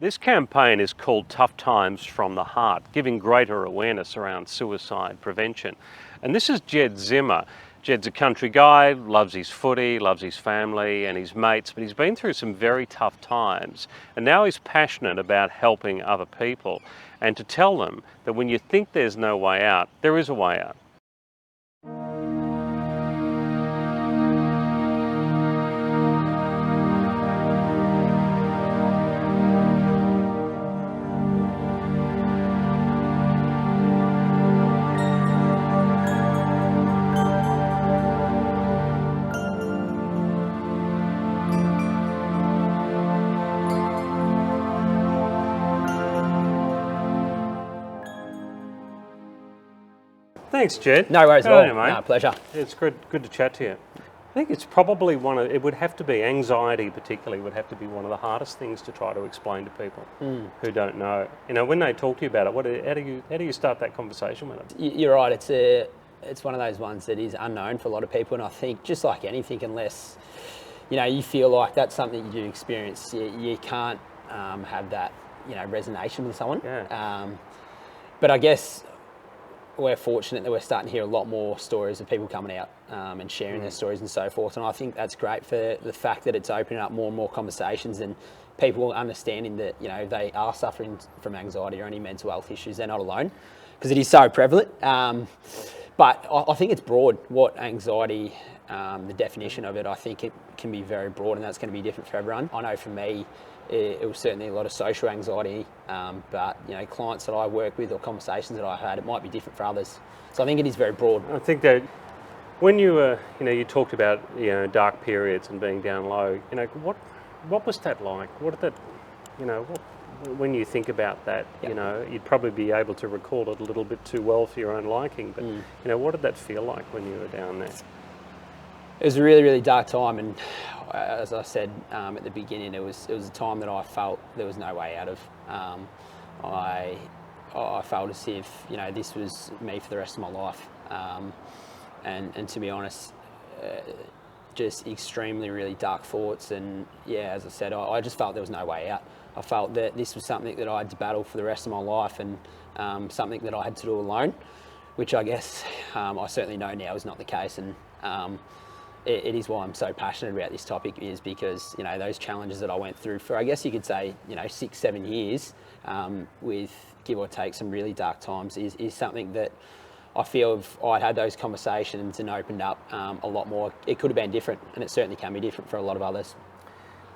This campaign is called Tough Times from the Heart, giving greater awareness around suicide prevention. And this is Jed Zimmer. Jed's a country guy, loves his footy, loves his family and his mates, but he's been through some very tough times. And now he's passionate about helping other people and to tell them that when you think there's no way out, there is a way out. Thanks, Jed. No worries at all. Mate. No, pleasure. It's good to chat to you. I think it's probably it would have to be, anxiety particularly, would have to be one of the hardest things to try to explain to people who don't know. You know, when they talk to you about it, how do you start that conversation with them? You're right, it's one of those ones that is unknown for a lot of people, and I think just like anything, unless, you know, you feel like that's something you do experience, you can't have that, you know, resonation with someone. Yeah. But I guess we're fortunate that we're starting to hear a lot more stories of people coming out and sharing their stories and so forth. And I think that's great for the fact that it's opening up more and more conversations and people understanding that, you know, they are suffering from anxiety or any mental health issues. They're not alone because it is so prevalent. But I think it's broad what anxiety, the definition of it, I think it can be very broad and that's going to be different for everyone. I know for me, it was certainly a lot of social anxiety, but, you know, clients that I work with or conversations that I had, it might be different for others. So I think it is very broad. I think that when you you know, you talked about, you know, dark periods and being down low, you know, what was that like? What did that, you know, when you think about that, you know, you'd probably be able to recall it a little bit too well for your own liking, but, you know, what did that feel like when you were down there? It was a really, really dark time, and as I said at the beginning, it was a time that I felt there was no way out of. I felt as if, you know, this was me for the rest of my life, and to be honest, just extremely, really dark thoughts. And yeah, as I said, I just felt there was no way out. I felt that this was something that I had to battle for the rest of my life, and something that I had to do alone, which I guess I certainly know now is not the case. And it is why I'm so passionate about this topic, is because, you know, those challenges that I went through for, I guess you could say, you know, 6-7 years, with give or take some really dark times, is something that I feel if I'd had those conversations and opened up a lot more, it could have been different, and it certainly can be different for a lot of others.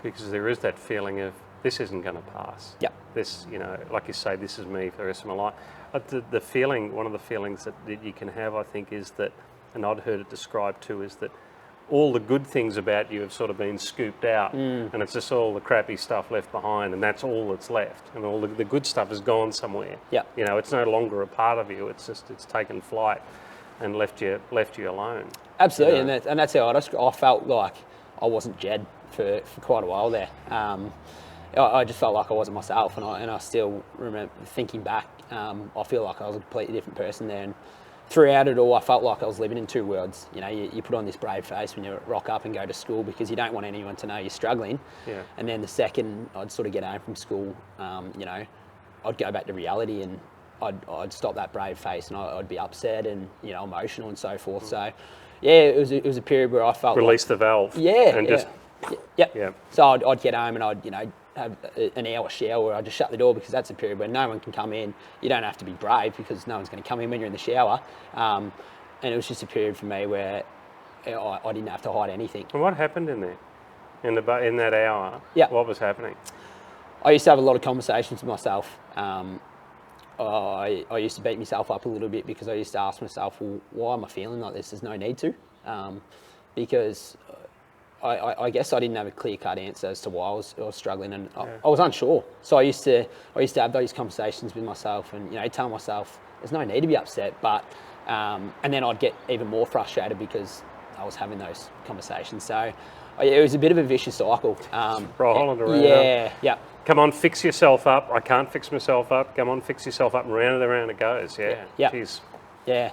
Because there is that feeling of, this isn't going to pass. Yeah. This, you know, like you say, this is me for the rest of my life. The feeling, one of the feelings that you can have, I think, is that, and I'd heard it described too, is that all the good things about you have sort of been scooped out, and it's just all the crappy stuff left behind, and that's all that's left, and all the good stuff has gone somewhere. Yeah. You know, it's no longer a part of you. It's taken flight and left you alone. Absolutely, You know? and that's how I felt like I wasn't Jed for quite a while there. I just felt like I wasn't myself, and I still remember thinking back. I feel like I was a completely different person there, and throughout it all, I felt like I was living in two worlds. You know, you put on this brave face when you rock up and go to school because you don't want anyone to know you're struggling. Yeah. And then the second I'd sort of get home from school, you know, I'd go back to reality, and I'd stop that brave face, and I'd be upset and, you know, emotional and so forth. So, yeah, it was a period where I felt release the valve. Yeah. And just. Yeah. So I'd get home and I'd, you know, have an hour shower where I just shut the door, because that's a period where no one can come in. You don't have to be brave because no one's going to come in when you're in the shower. And it was just a period for me where I didn't have to hide anything. And what happened in there? In that hour? Yeah. What was happening? I used to have a lot of conversations with myself. I used to beat myself up a little bit because I used to ask myself, well, why am I feeling like this? There's no need to. Because I guess I didn't have a clear-cut answer as to why I was struggling, and I was unsure. So I used to have those conversations with myself, and, you know, tell myself there's no need to be upset. But and then I'd get even more frustrated because I was having those conversations. So it was a bit of a vicious cycle. Rolling around. Yeah. Come on, fix yourself up. I can't fix myself up. Come on, fix yourself up, and round and around it goes. Yeah. Yeah. Jeez. Yeah.